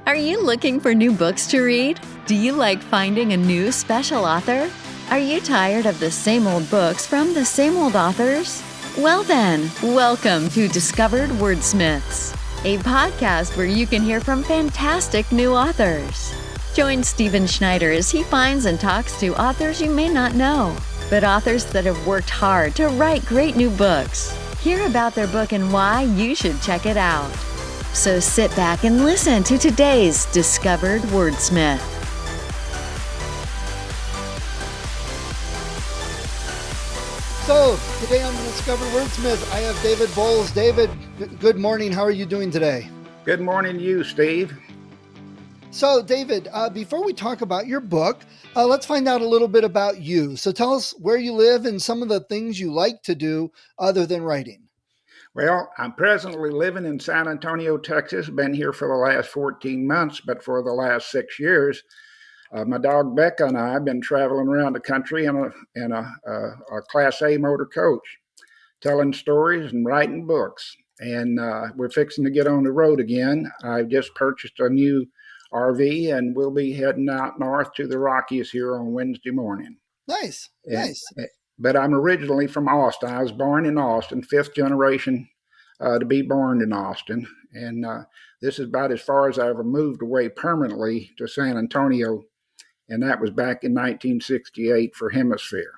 Are you looking for new books to read? Do you like finding a new special author? Are you tired of the same old books from the same old authors? Well then, welcome to Discovered Wordsmiths, a podcast where you can hear from fantastic new authors. Join Stephen Schneider as he finds and talks to authors you may not know, but authors that have worked hard to write great new books. Hear about their book and why you should check it out. So sit back and listen to today's Discovered Wordsmith. So today on Discovered Wordsmith, I have David Bowles. David, good morning. How are you doing today? Good morning to you, Steve. So David, before we talk about your book, let's find out a little bit about you. So tell us where you live and some of the things you like to do other than writing. Well, I'm presently living in San Antonio, Texas. Been here for the last 14 months, but for the last 6 years, my dog Becca and I have been traveling around the country in a Class A motor coach, telling stories and writing books. And we're fixing to get on the road again. I just purchased a new RV, and we'll be heading out north to the Rockies here on Wednesday morning. Nice. But I'm originally from Austin. I was born in Austin, fifth generation to be born in Austin. And this is about as far as I ever moved away permanently to San Antonio. And that was back in 1968 for Hemisphere.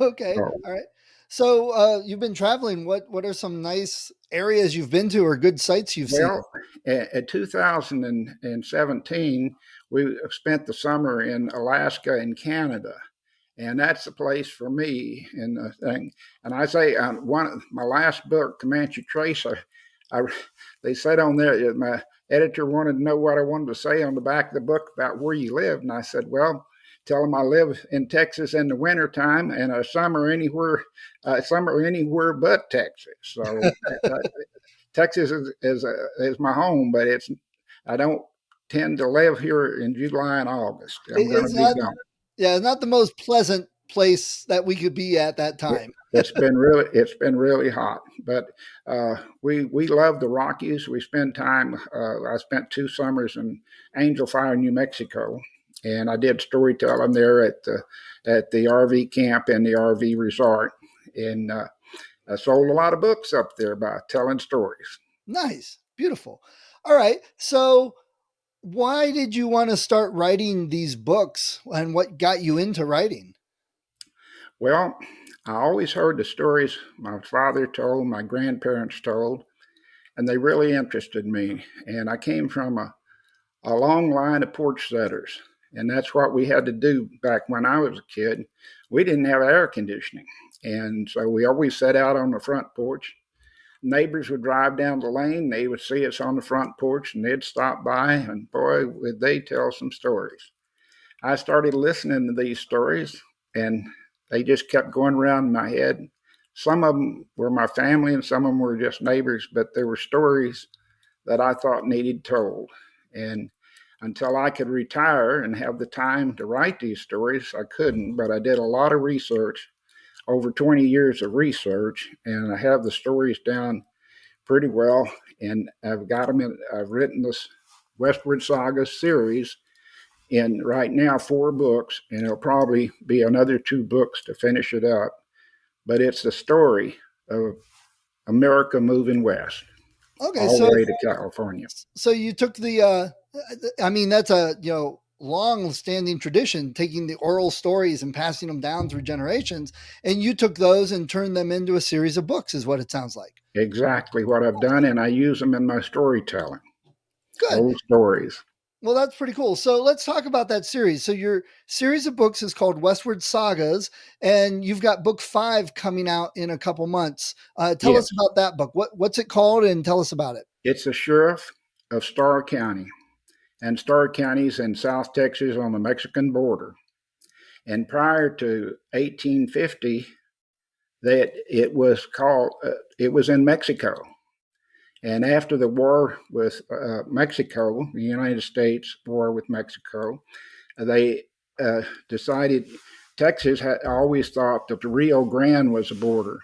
Okay. All right. So you've been traveling. What are some nice areas you've been to or good sights you've seen? Well, in 2017, we spent the summer in Alaska and Canada. And that's the place for me. And I say my last book, Comanche Trace, they said on there, my editor wanted to know what I wanted to say on the back of the book about where you live. And I said, well, tell them I live in Texas in the wintertime and a summer anywhere but Texas. So Texas is my home, but I don't tend to live here in July and August. I'm going to be gone. Yeah, not the most pleasant place that we could be at that time. It's been really hot, but we love the Rockies. We spend time. I spent 2 summers in Angel Fire, New Mexico, and I did storytelling there at the RV camp and the RV resort, and I sold a lot of books up there by telling stories. Nice, beautiful. All right, so why did you want to start writing these books and what got you into writing? Well, I always heard the stories my father told, my grandparents told, and they really interested me. And I came from a long line of porch setters, and that's what we had to do back when I was a kid. We didn't have air conditioning, and so we always sat out on the front porch. Neighbors would drive down the lane. They would see us on the front porch and they'd stop by, and boy, would they tell some stories. I started listening to these stories and they just kept going around in my head. Some of them were my family and some of them were just neighbors, but there were stories that I thought needed told. And until I could retire and have the time to write these stories, I couldn't, but I did a lot of research, over 20 years of research, and I have the stories down pretty well. And I've written this Westward Saga series in right now 4 books, and it'll probably be another 2 books to finish it up. But it's the story of America moving west, all the way to California. So you took that's a long-standing tradition, taking the oral stories and passing them down through generations, and you took those and turned them into a series of books, is what it sounds like. Exactly what I've done, and I use them in my storytelling. Good. Old stories. Well, that's pretty cool. So let's talk about that series. So your series of books is called Westward Sagas, and you've got book 5 coming out in a couple months. Tell us about that book. What's it called, and tell us about it. It's a sheriff of Starr County. And Starr County's in South Texas on the Mexican border. And prior to 1850, it was in Mexico. And after the war with Mexico, the United States war with Mexico, they decided Texas had always thought that the Rio Grande was a border.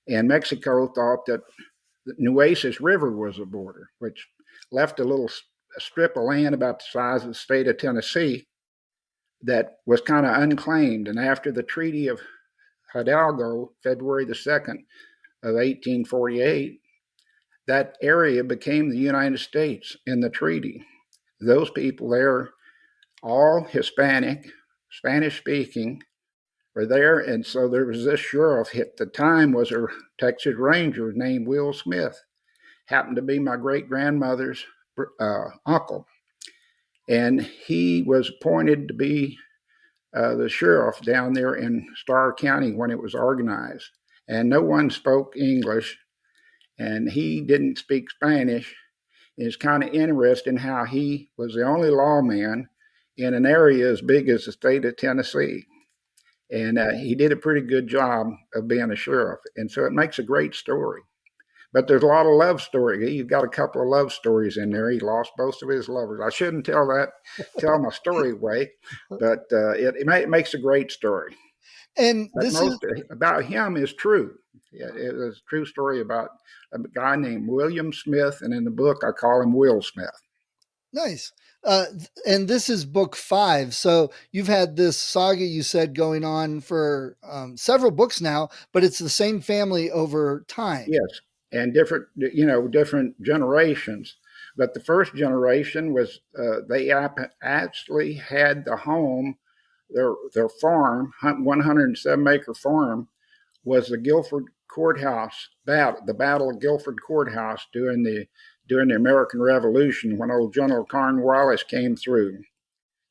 And Mexico thought that the Nueces River was a border, which left a little a strip of land about the size of the state of Tennessee that was kind of unclaimed. And after the Treaty of Hidalgo, February the 2nd of 1848, that area became the United States in the treaty. Those people there, all Hispanic, Spanish speaking, were there. And so there was this sheriff at the time was a Texas Ranger named Will Smith, happened to be my great grandmother's uncle. And he was appointed to be the sheriff down there in Starr County when it was organized. And no one spoke English, and he didn't speak Spanish. It's kind of interesting how he was the only lawman in an area as big as the state of Tennessee. And he did a pretty good job of being a sheriff. And so it makes a great story. But there's a lot of love story. He's got a couple of love stories in there. He lost both of his lovers. I shouldn't tell my story away, but it makes a great story. And but this most about him is true. It was a true story about a guy named William Smith, and in the book I call him Will Smith. Nice. And this is book 5. So you've had this saga, you said, going on for several books now, but it's the same family over time. Yes, and different generations. But the first generation was they actually had the home, their farm, 107-acre farm, was the Guilford Courthouse battle, the Battle of Guilford Courthouse during the American Revolution when old General Cornwallis came through.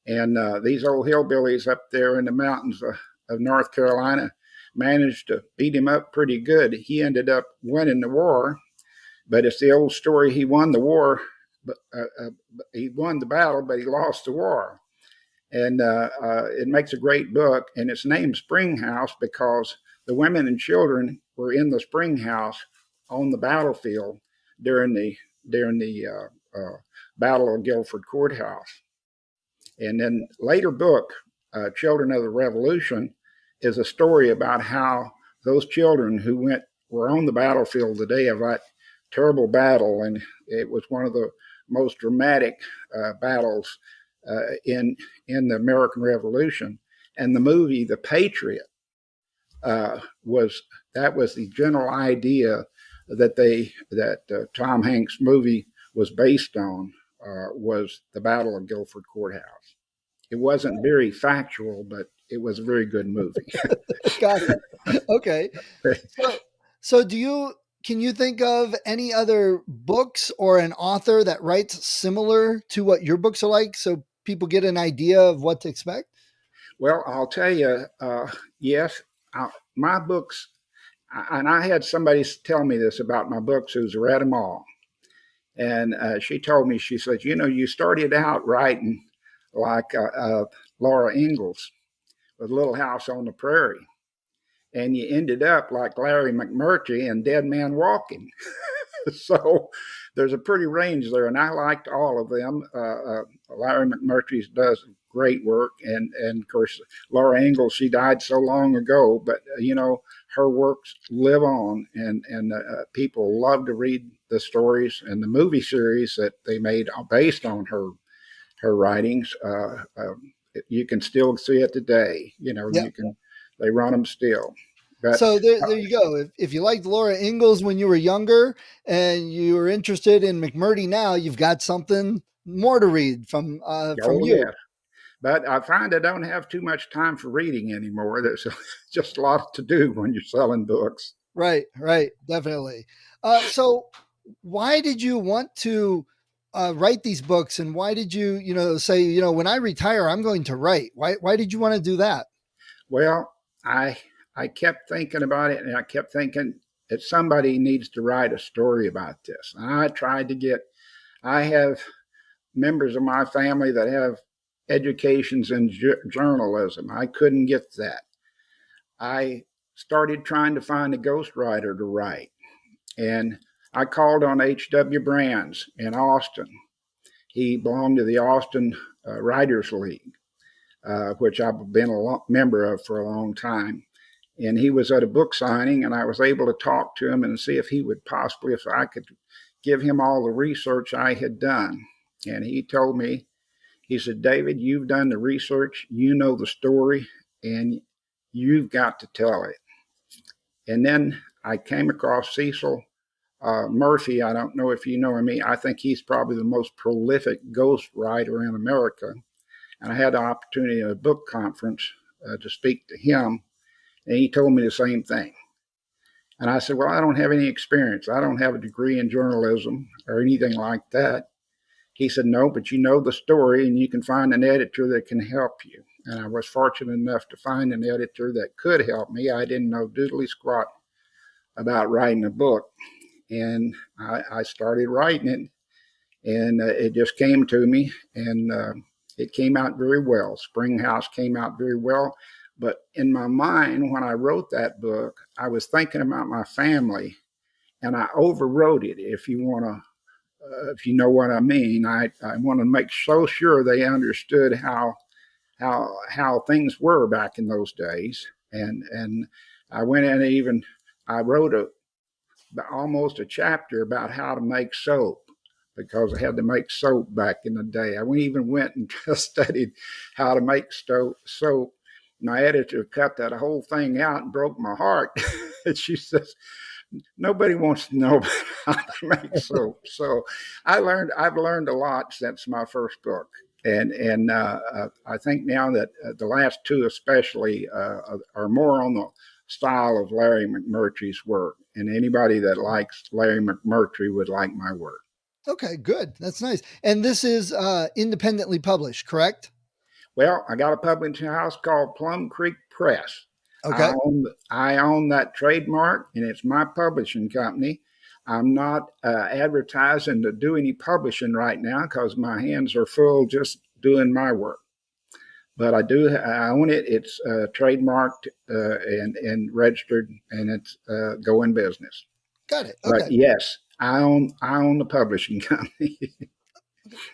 And these old hillbillies up there in the mountains of North Carolina managed to beat him up pretty good. He ended up winning the war, but it's the old story. He won the war, but he won the battle, but he lost the war. And it makes a great book, and it's named Spring House because the women and children were in the spring house on the battlefield during the Battle of Guilford Courthouse. And then later book, Children of the Revolution, is a story about how those children who were on the battlefield the day of that terrible battle, and it was one of the most dramatic battles in the American Revolution. And the movie The Patriot was the general idea that Tom Hanks' movie was based on, was the Battle of Guilford Courthouse. It wasn't very factual, but it was a very good movie. Got it. Okay. So can you think of any other books or an author that writes similar to what your books are like, so people get an idea of what to expect? Well, I'll tell you, yes, my books, and I had somebody tell me this about my books who's read them all. And she told me, she said, you started out writing like Laura Ingalls with Little House on the Prairie. And you ended up like Larry McMurtry and Dead Man Walking. So there's a pretty range there, and I liked all of them. Larry McMurtry does great work, and of course Laura Ingalls, she died so long ago, but her works live on, and people love to read the stories, and the movie series that they made based on her writings. You can still see it today. Yep. They run them still. But, so there you go. If you liked Laura Ingalls when you were younger and you were interested in McMurtry now, you've got something more to read from you. Yeah. But I find I don't have too much time for reading anymore. There's just a lot to do when you're selling books. Right, definitely. So why did you want to write these books, and why did you, say, when I retire, I'm going to write? Why did you want to do that? Well, I kept thinking about it, and I kept thinking that somebody needs to write a story about this. And I have members of my family that have educations in journalism. I couldn't get that. I started trying to find a ghostwriter to write, and I called on H.W. Brands in Austin. He belonged to the Austin Writers League, which I've been a member of for a long time. And he was at a book signing, and I was able to talk to him and see if he would possibly, if I could give him all the research I had done. And he told me, he said, David, you've done the research, you know the story, and you've got to tell it. And then I came across Cecil Murphy. I don't know if you know him. I think he's probably the most prolific ghost writer in America. And I had the opportunity at a book conference to speak to him, and he told me the same thing. And I said, well, I don't have any experience. I don't have a degree in journalism or anything like that. He said, no, but you know the story and you can find an editor that can help you. And I was fortunate enough to find an editor that could help me. I didn't know doodly squat about writing a book. And I started writing it, and it just came to me, and it came out very well. Spring House came out very well. But in my mind, when I wrote that book, I was thinking about my family, and I overwrote it. If you know what I mean, I want to make so sure they understood how things were back in those days. And I went in and even I wrote almost a chapter about how to make soap, because I had to make soap back in the day. I even went and studied how to make soap. My editor cut that whole thing out and broke my heart. She says, nobody wants to know about how to make soap. So I've learned a lot since my first book. And I think now that the last two especially are more on the style of Larry McMurtry's work. And anybody that likes Larry McMurtry would like my work. Okay, good. That's nice. And this is independently published, correct? Well, I got a publishing house called Plum Creek Press. Okay. I own that trademark, and it's my publishing company. I'm not advertising to do any publishing right now because my hands are full just doing my work. But I own it. It's trademarked and registered, and it's going business. Got it. Okay. But yes, I own the publishing company.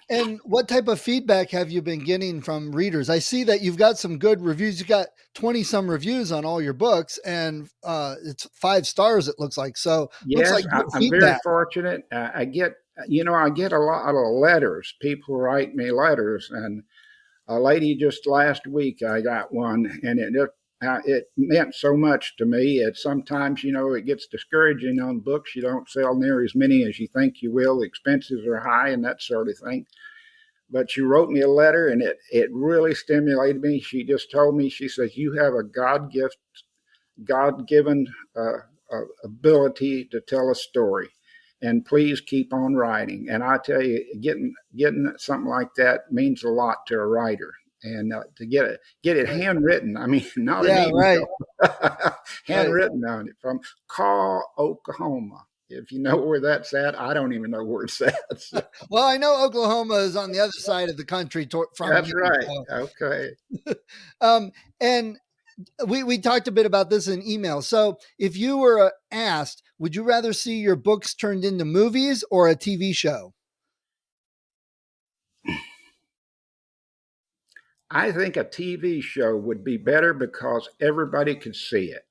And what type of feedback have you been getting from readers? I see that you've got some good reviews. You got 20 some reviews on all your books, and it's 5 stars, it looks like. So yes, looks like I'm very fortunate. I get a lot of letters. People write me letters, and a lady just last week I got one, and it meant so much to me. It sometimes, it gets discouraging on books. You don't sell near as many as you think you will. The expenses are high and that sort of thing. But she wrote me a letter, and it really stimulated me. She just told me, she says, you have a God-given ability to tell a story, and please keep on writing. And I tell you, getting something like that means a lot to a writer. And to get it handwritten, I mean, not an email, handwritten on it from Carl, Oklahoma. If you know where that's at, I don't even know where it's at. So. Well, I know Oklahoma is on the other side of the country from That's you, right. So. Okay. And we talked a bit about this in email. So if you were asked, would you rather see your books turned into movies or a TV show? I think a TV show would be better because everybody could see it.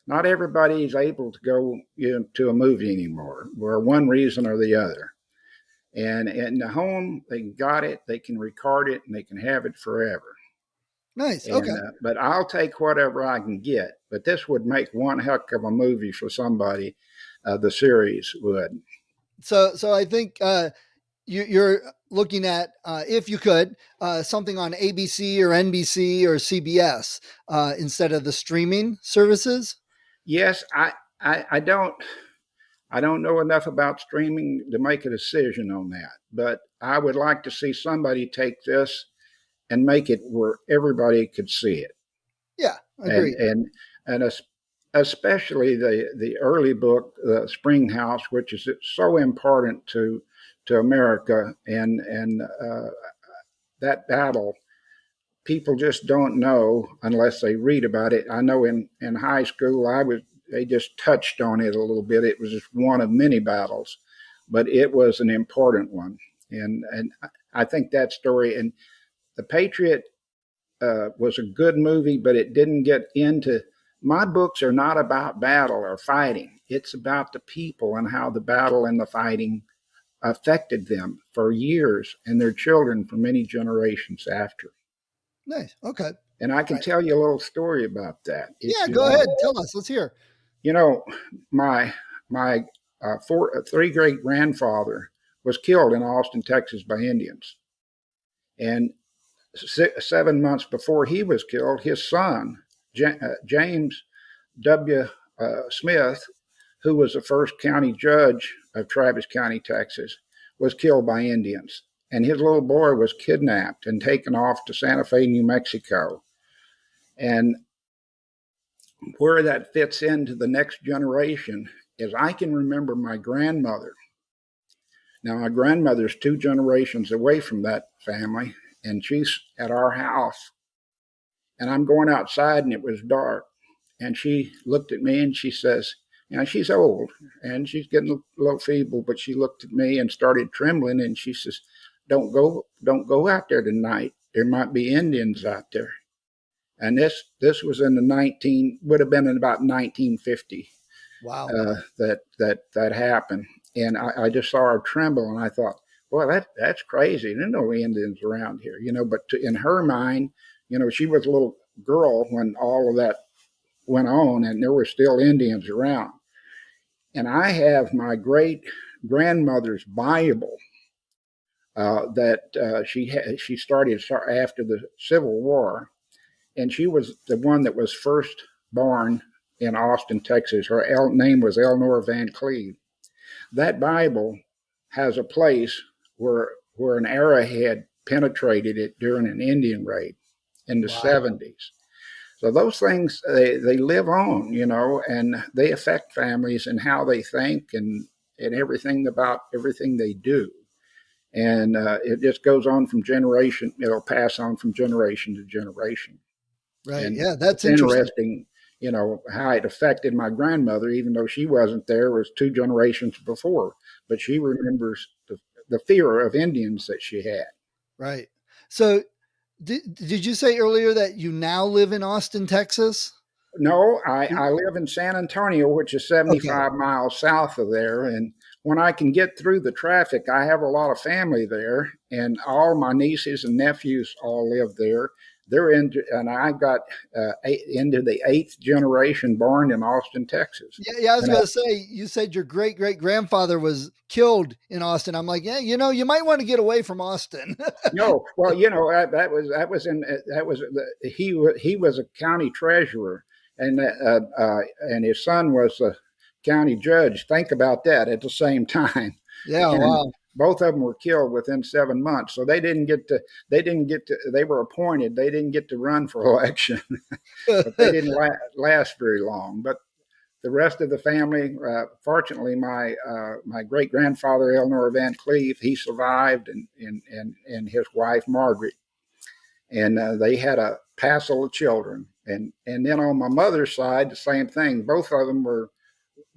Not everybody is able to go to a movie anymore for one reason or the other. And in the home, they got it, they can record it, and they can have it forever. Nice. Okay. But I'll take whatever I can get. But this would make one heck of a movie for somebody. The series would. So I think you're looking at, if you could, something on ABC or NBC or CBS instead of the streaming services. Yes, I don't know enough about streaming to make a decision on that, but I would like to see somebody take this and make it where everybody could see it. Yeah, agreed. And especially the early book, Spring House, which is so important to America, and that battle. People just don't know unless they read about it. I know in high school, they just touched on it a little bit. It was just one of many battles, but it was an important one. And I think that story, and The Patriot was a good movie, but it didn't get into, my books are not about battle or fighting. It's about the people and how the battle and the fighting affected them for years and their children for many generations after. Nice. Okay. And I can Right. tell you a little story about that if Yeah, you go ahead. want. Tell us. Let's hear. You know, my my three great grandfather was killed in Austin, Texas, by Indians, and 7 months before he was killed, his son James W. Smith, who was the first county judge of Travis County, Texas, was killed by Indians, and his little boy was kidnapped and taken off to Santa Fe, New Mexico, and where that fits into the next generation is I can remember my grandmother. Now, my grandmother's two generations away from that family, and she's at our house. And I'm going outside, and it was dark. And she looked at me and she says, you know, she's old and she's getting a little feeble, but she looked at me and started trembling. And she says, don't go out there tonight. There might be Indians out there. And this was in the would have been in about 1950. Wow. That happened, and I just saw her tremble, and I thought, boy, that's crazy. There's no Indians around here, you know. But in her mind, you know, she was a little girl when all of that went on, and there were still Indians around. And I have my great grandmother's Bible that she started after the Civil War, and she was the one that was first born in Austin, Texas. Her name was Eleanor Van Cleve. That Bible has a place where an arrowhead penetrated it during an Indian raid in the Wow. 70s. So those things they live on, you know, and they affect families and how they think and everything about everything they do. And it just goes on from generation. It'll pass on from generation to generation. Right. And Yeah, that's it's interesting. interesting, you know, how it affected my grandmother, even though she wasn't there, was two generations before. But she remembers the fear of Indians that she had. Right. So did you say earlier that you now live in Austin, Texas? No, I live in San Antonio, which is Okay. 75 miles south of there. And when I can get through the traffic, I have a lot of family there, and all my nieces and nephews all live there. They're into, and I got into the eighth generation born in Austin, Texas. Yeah, I was And gonna say, you said your great great grandfather was killed in Austin. I'm like, yeah, you know, you might want to get away from Austin. no, well, you know, that was in that was he was a county treasurer, and his son was a county judge. Think about that at the same time, Yeah, and wow. both of them were killed within 7 months. So they were appointed. They didn't get to run for election, but they didn't last very long. But the rest of the family, fortunately, my great grandfather Eleanor Van Cleve, he survived, and his wife Margaret, and they had a passel of children, and then on my mother's side, the same thing. Both of them were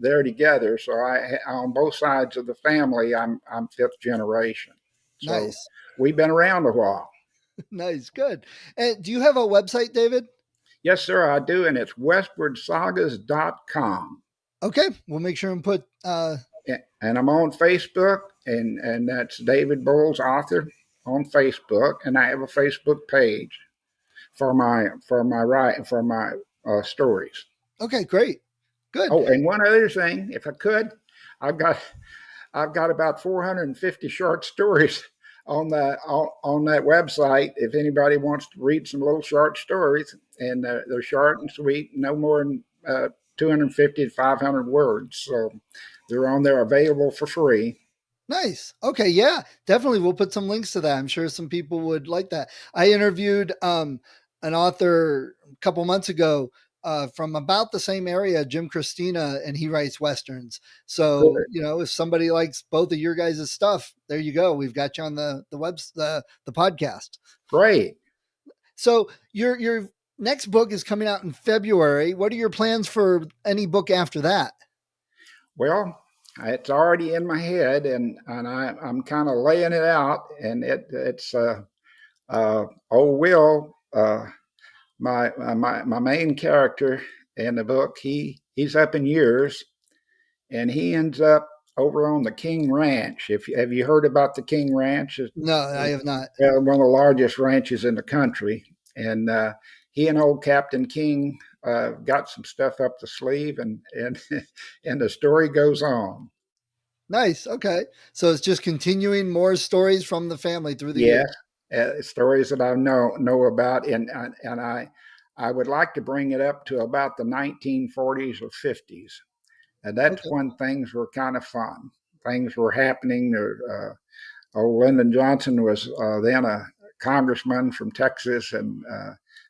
there together. So I on both sides of the family, I'm fifth generation. So Nice. we've been around a while. Nice. Good. And do you have a website, David? Yes, sir, I do, and it's westwardsagas.com. Okay. We'll make sure and put And I'm on Facebook, and that's David Bowles, author, on Facebook, and I have a Facebook page for my stories. okay, great. Good. Oh, and one other thing, if I could, I've got I've got about 450 short stories on that website. If anybody wants to read some little short stories, and they're short and sweet, no more than 250 to 500 words. So they're on there, available for free. Nice. Okay, yeah, definitely. We'll put some links to that. I'm sure some people would like that. I interviewed an author a couple months ago from about the same area, Jim Christina, and he writes westerns. So Good. you know, if somebody likes both of your guys' stuff, there you go. We've got you on the podcast. Great. So your next book is coming out in February. What are your plans for any book after that? Well, it's already in my head, I'm kind of laying it out, and it's old Will, my main character in the book. He's up in years, and he ends up over on the King Ranch. If have you heard about the King Ranch? No, I have not. One of the largest ranches in the country, and he and old Captain King got some stuff up the sleeve, and and the story goes on. Nice. Okay. So it's just continuing more stories from the family through the years. Yes, stories that I know about, and I would like to bring it up to about the 1940s or 50s, and that's Okay. when things were kind of fun. Things were happening. Old Lyndon Johnson was then a congressman from Texas, and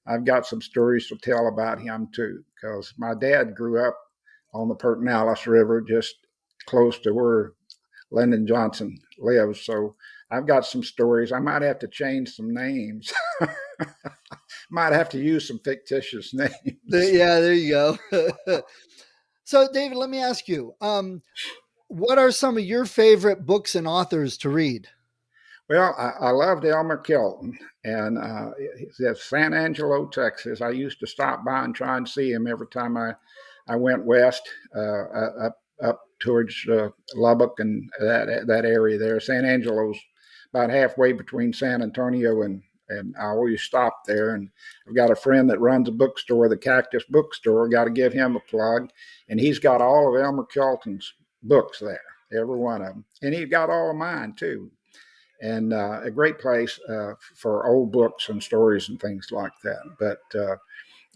I've got some stories to tell about him too, because my dad grew up on the Pertinalis River, just close to where Lyndon Johnson lives. So I've got some stories. I might have to change some names. Might have to use some fictitious names. Yeah, there you go. So, David, let me ask you, what are some of your favorite books and authors to read? Well, I loved Elmer Kelton, and he's at San Angelo, Texas. I used to stop by and try and see him every time I went west, up towards Lubbock and that area there. San Angelo's about halfway between San Antonio and I always stop there. And I've got a friend that runs a bookstore, the Cactus Bookstore. Got to give him a plug, and he's got all of Elmer Kelton's books there, every one of them, and he's got all of mine too, and a great place for old books and stories and things like that. But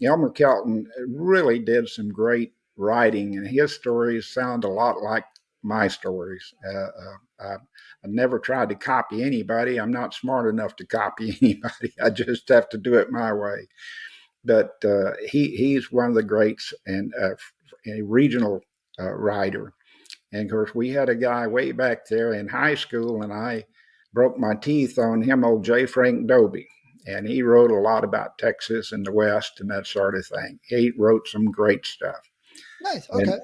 Elmer Kelton really did some great writing, and his stories sound a lot like my stories. I never tried to copy anybody. I'm not smart enough to copy anybody. I just have to do it my way. But he's one of the greats and a regional writer. And of course, we had a guy way back there in high school, and I broke my teeth on him, old J. Frank Dobie. And he wrote a lot about Texas and the West and that sort of thing. He wrote some great stuff. Nice. And Okay.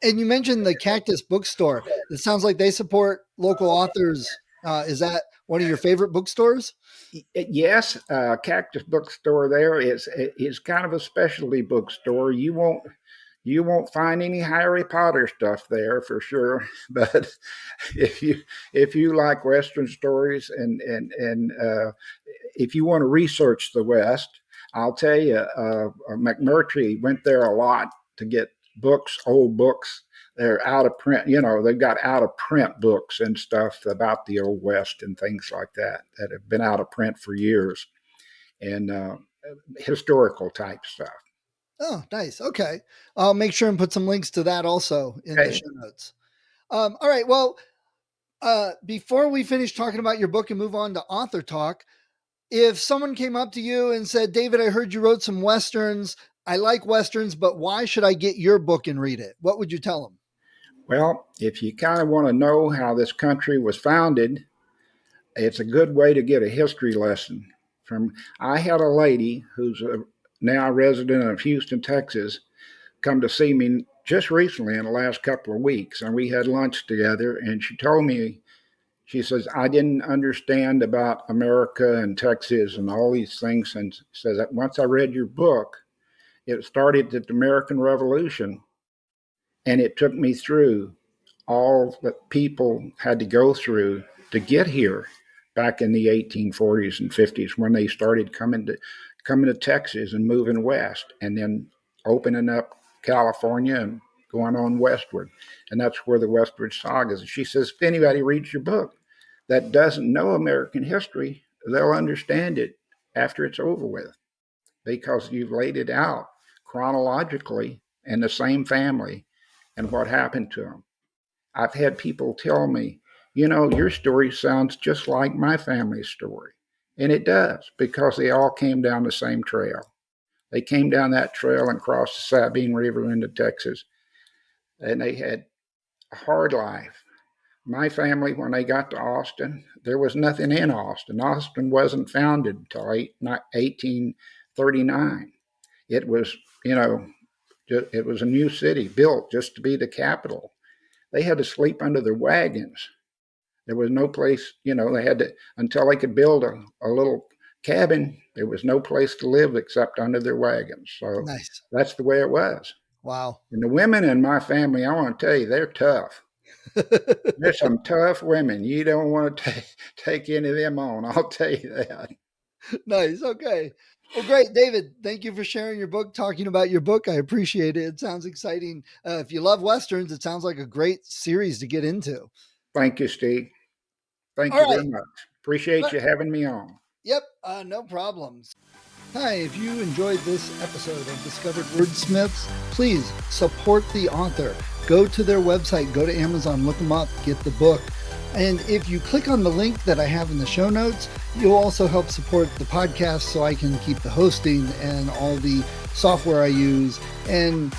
And you mentioned the Cactus Bookstore. It sounds like they support local authors. Is that one of your favorite bookstores? yes, Cactus Bookstore there is kind of a specialty bookstore. You won't find any Harry Potter stuff there for sure. But if you like Western stories and if you want to research the West, I'll tell you, McMurtry went there a lot to get books, old books. They're out of print. They've got out of print books and stuff about the Old West and things like that have been out of print for years, and historical type stuff. Oh, nice. Okay. I'll make sure and put some links to that also in the Okay. show notes. All right. Well, before we finish talking about your book and move on to author talk, if someone came up to you and said, David, I heard you wrote some Westerns. I like Westerns, but why should I get your book and read it? What would you tell them? Well, if you kind of want to know how this country was founded, it's a good way to get a history lesson. From I had a lady who's now a resident of Houston, Texas, come to see me just recently in the last couple of weeks, and we had lunch together. And she told me, she says, I didn't understand about America and Texas and all these things, and says that once I read your book, it started at the American Revolution, and it took me through all that people had to go through to get here back in the 1840s and 50s when they started coming to Texas and moving west and then opening up California and going on westward. And that's where the Westward Saga is. She says, if anybody reads your book that doesn't know American history, they'll understand it after it's over with because you've laid it out chronologically in the same family and what happened to them. I've had people tell me, your story sounds just like my family's story. And it does because they all came down the same trail. They came down that trail and crossed the Sabine River into Texas. And they had a hard life. My family, when they got to Austin, there was nothing in Austin. Austin wasn't founded until 1839. It was, it was a new city built just to be the capital. They had to sleep under their wagons. There was no place, they had to, until they could build a little cabin, there was no place to live except under their wagons. So Nice. that's the way it was. Wow. And the women in my family, I want to tell you, they're tough. There's some tough women. You don't want to take any of them on. I'll tell you that. Nice. Okay. Well, great, David. Thank you for sharing your book, talking about your book. I appreciate it. It sounds exciting. If you love westerns, it sounds like a great series to get into. Thank you, Steve. Thank All you right. very much. Appreciate you having me on. Yep. No problems. Hi, if you enjoyed this episode of Discovered Wordsmiths, please support the author. Go to their website, go to Amazon, look them up, get the book. And if you click on the link that I have in the show notes, you'll also help support the podcast so I can keep the hosting and all the software I use and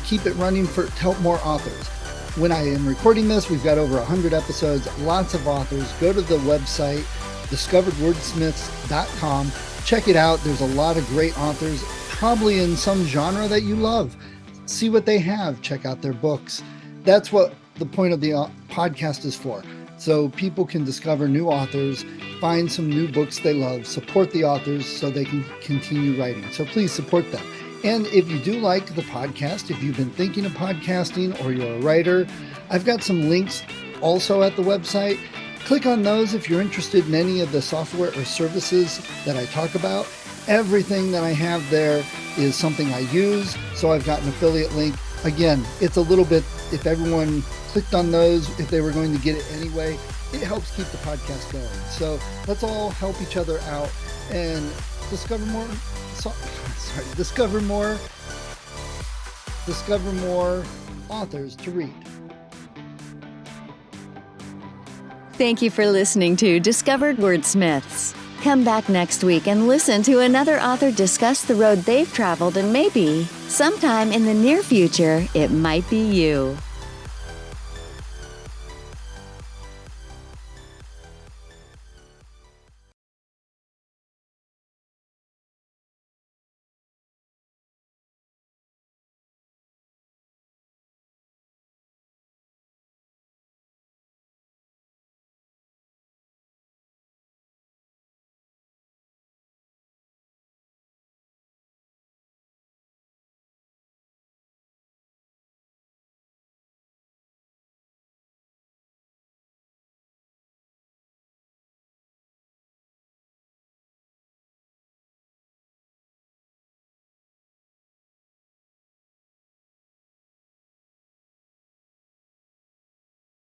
keep it running to help more authors. When I am recording this, we've got over 100 episodes, lots of authors. Go to the website, discoveredwordsmiths.com. Check it out. There's a lot of great authors, probably in some genre that you love. See what they have. Check out their books. That's what the point of the podcast is for. So people can discover new authors, find some new books they love, support the authors so they can continue writing. So please support them. And if you do like the podcast, if you've been thinking of podcasting or you're a writer, I've got some links also at the website. Click on those if you're interested in any of the software or services that I talk about. Everything that I have there is something I use, so I've got an affiliate link. Again, it's a little bit, if everyone clicked on those, if they were going to get it anyway, it helps keep the podcast going. So let's all help each other out and discover more authors to read. Thank you for listening to Discovered Wordsmiths. Come back next week and listen to another author discuss the road they've traveled, and maybe, sometime in the near future, it might be you.